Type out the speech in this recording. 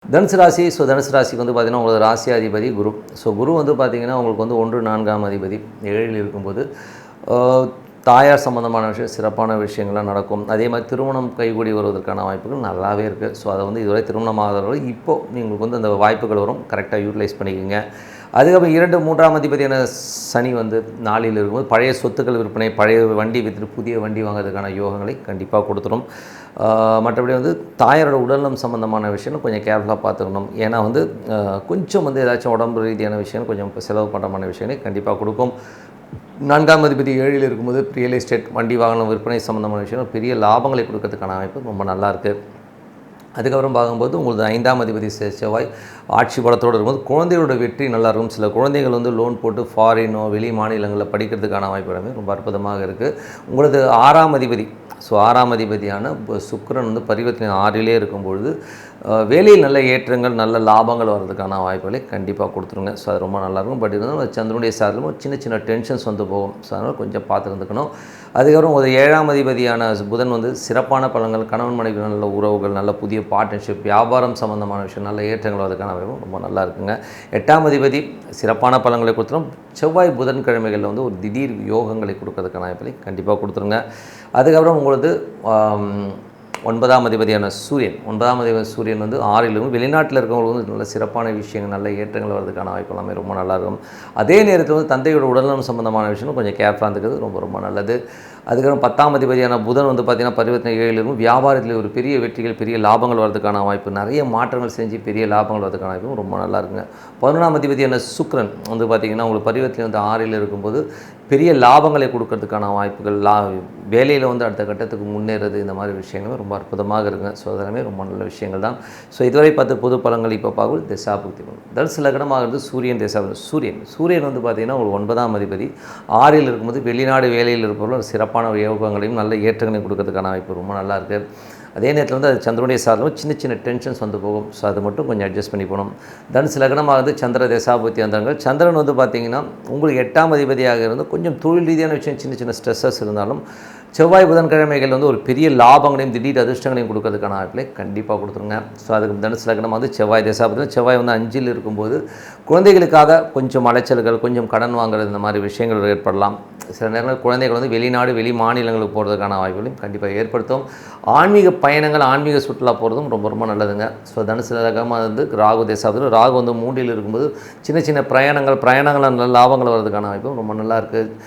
தனுசு ராசி. தனுசு ராசிக்கு வந்து பார்த்திங்கன்னா உங்களுக்கு ராசி அதிபதி குரு. குரு வந்து பார்த்திங்கன்னா உங்களுக்கு வந்து 1 4ஆம் அதிபதி 7ல் இருக்கும்போது தாயார் சம்மந்தமான விஷயம் சிறப்பான விஷயங்கள்லாம் நடக்கும். அதே மாதிரி திருமணம் கைகூடி வருவதற்கான வாய்ப்புகள் நல்லாவே இருக்குது. அதை வந்து இதுவரை திருமணம் ஆகாதவர்கள் இப்போது உங்களுக்கு வந்து அந்த வாய்ப்புகள் வரும். கரெக்டாக யூட்டிலைஸ் பண்ணிக்கோங்க. அதுக்கப்புறம் 2 3ஆம் அதிபதியான சனி வந்து 4ல் இருக்கும்போது பழைய சொத்துக்கள் விற்பனை, பழைய வண்டி விற்றுட்டு புதிய வண்டி வாங்குறதுக்கான யோகங்களை கண்டிப்பாக கொடுத்துரும். மற்றபடி வந்து தாயாரோட உடல்நலம் சம்மந்தமான விஷயம் கொஞ்சம் கேர்ஃபுல்லாக பார்த்துக்கணும். ஏன்னா வந்து கொஞ்சம் வந்து ஏதாச்சும் உடம்பு ரீதியான விஷயம் கொஞ்சம் செலவு பண்ணுறமான விஷயங்களை கண்டிப்பாக கொடுக்கும். 4ஆம் அதிபதி 7ல் இருக்கும்போது ரியல் எஸ்டேட், வண்டி வாகனம் விற்பனை சம்மந்தமான விஷயம் பெரிய லாபங்களை கொடுக்கறதுக்கான வாய்ப்பு ரொம்ப நல்லாயிருக்கு. அதுக்கப்புறம் பார்க்கும்போது உங்களுக்கு 5ஆம் அதிபதி செவ்வாய் ஆட்சி பலத்தோடு இருக்கும்போது குழந்தைகளோட வெற்றி நல்லாயிருக்கும். சில குழந்தைகள் வந்து லோன் போட்டு ஃபாரினோ வெளி மாநிலங்களில் படிக்கிறதுக்கான வாய்ப்பு எல்லாமே ரொம்ப அற்புதமாக இருக்குது. உங்களுக்கு 6ஆம் அதிபதி 6ஆம் அதிபதியான சுக்கிரன் வந்து பரிவர்த்தனை 6லே இருக்கும்பொழுது வேலையில் நல்ல ஏற்றங்கள் நல்ல லாபங்கள் வர்றதுக்கான வாய்ப்புகளை கண்டிப்பாக கொடுத்துருங்க. அது ரொம்ப நல்லாயிருக்கும். பட் இருந்தாலும் சந்திரனுடைய சார்பிலும் சின்ன சின்ன டென்ஷன்ஸ் வந்து போகும். அதனால் கொஞ்சம் பார்த்து இருந்துக்கணும். அதுக்கப்புறம் ஒரு 7ஆம் அதிபதியான புதன் வந்து சிறப்பான பலன்கள், கணவன் மனைவி நல்ல உறவுகள், நல்ல புதிய பார்ட்னர்ஷிப், வியாபாரம் சம்மந்தமான விஷயம் நல்ல ஏற்றங்கள் வரதுக்கான வாய்ப்பு ரொம்ப நல்லா இருக்குங்க. 8ஆம் அதிபதி சிறப்பான பலன்களை கொடுத்துரும். செவ்வாய் புதன்கிழமைகளில் வந்து ஒரு திடீர் யோகங்களை கொடுக்கறதுக்கான வாய்ப்புகளை கண்டிப்பாக கொடுத்துருங்க. அதுக்கப்புறம் உங்களுக்கு 9ஆம் அதிபதியான சூரியன் 9ஆம் அதிபதி சூரியன் வந்து 6லும் வெளிநாட்டில் இருக்கவங்களுக்கு வந்து நல்ல சிறப்பான விஷயங்கள் நல்ல ஏற்றங்கள் வரதுக்கான வாய்ப்பு எல்லாமே ரொம்ப நல்லாயிருக்கும். அதே நேரத்தில் வந்து தந்தையோட உடல்நலம் சம்மந்தமான விஷயம் கொஞ்சம் கேர்ஃபுல்லாக இருக்கிறது ரொம்ப ரொம்ப நல்லது. அதுக்கப்புறம் 10ஆம் அதிபதியான புதன் வந்து பார்த்திங்கன்னா பரிவர்த்தனை 7ல் இருக்கும். வியாபாரத்தில் ஒரு பெரிய வெற்றிகள் பெரிய லாபங்கள் வரதுக்கான வாய்ப்பு, நிறைய மாற்றங்கள் செஞ்சு பெரிய லாபங்கள் வரதுக்கான வாய்ப்பு ரொம்ப நல்லா இருக்குங்க. 11ஆம் அதிபதியான சுக்கிரன் வந்து பார்த்திங்கன்னா உங்களுக்கு பரிவர்த்தனை வந்து 6ல் இருக்கும்போது பெரிய லாபங்களை கொடுக்கறதுக்கான வாய்ப்புகள், வேலையில் வந்து அடுத்த கட்டத்துக்கு முன்னேறது, இந்த மாதிரி விஷயங்கள் ரொம்ப அற்புதமாக இருக்குங்க. அதெல்லாமே ரொம்ப நல்ல விஷயங்கள் தான். இதுவரை பார்த்து பொது பலன்கள் இப்போ பார்க்கும் திசாபுக்தி பலன். தனுசு லக்னமாகிறது சூரியன் திசாபுக்தி. சூரியன் வந்து பார்த்திங்கன்னா ஒரு 9ஆம் அதிபதி 6ல் இருக்கும்போது வெளிநாடு வேலையில் இருப்பவர்கள் சிறப்பான யோகங்களையும் நல்ல ஏற்றங்களையும் கொடுக்கறதுக்கான வாய்ப்பு ரொம்ப நல்லா இருக்குது. அதே நேரத்தில் வந்து அது சந்திரனுடைய சார்பில் சின்ன சின்ன டென்ஷன்ஸ் வந்து போகும். அது மட்டும் கொஞ்சம் அட்ஜஸ்ட் பண்ணி போகணும். தனுசு லக்னமாகிறது சந்திர தசாபுத்தி அந்தங்கள். சந்திரன் வந்து பார்த்திங்கன்னா உங்களுக்கு 8ஆம் அதிபதியாக இருந்து கொஞ்சம் தொழில் ரீதியான விஷயம் சின்ன சின்ன ஸ்ட்ரெஸ்ஸஸ் இருந்தாலும் செவ்வாய் புதன்கிழமைகள் வந்து ஒரு பெரிய லாபங்களையும் திடீர் அதிர்ஷ்டங்களையும் கொடுக்கறதுக்கான வாய்ப்புகளை கண்டிப்பாக கொடுத்துருங்க. அதுக்கு தனுசு லக்னம் வந்து செவ்வாய் தசாபுத்தி. செவ்வாய் வந்து 5ல் இருக்கும்போது குழந்தைகளுக்காக கொஞ்சம் அலைச்சல்கள், கொஞ்சம் கடன் வாங்குறது, இந்த மாதிரி விஷயங்கள் ஏற்படலாம். சில நேரங்கள் குழந்தைகள் வந்து வெளிநாடு வெளி மாநிலங்களுக்கு போகிறதுக்கான வாய்ப்புகளையும் கண்டிப்பாக ஏற்படுத்தும். ஆன்மீக பயணங்கள், ஆன்மீக சுற்றுலா போகிறதும் ரொம்ப ரொம்ப நல்லதுங்க. தனுசு லக்னமாக வந்து ராகு தசாபுத்தி. ராகு வந்து 3ல் இருக்கும்போது சின்ன சின்ன பிரயாணங்கள் நல்ல லாபங்கள் வர்றதுக்கான வாய்ப்பும் ரொம்ப நல்லா இருக்குது.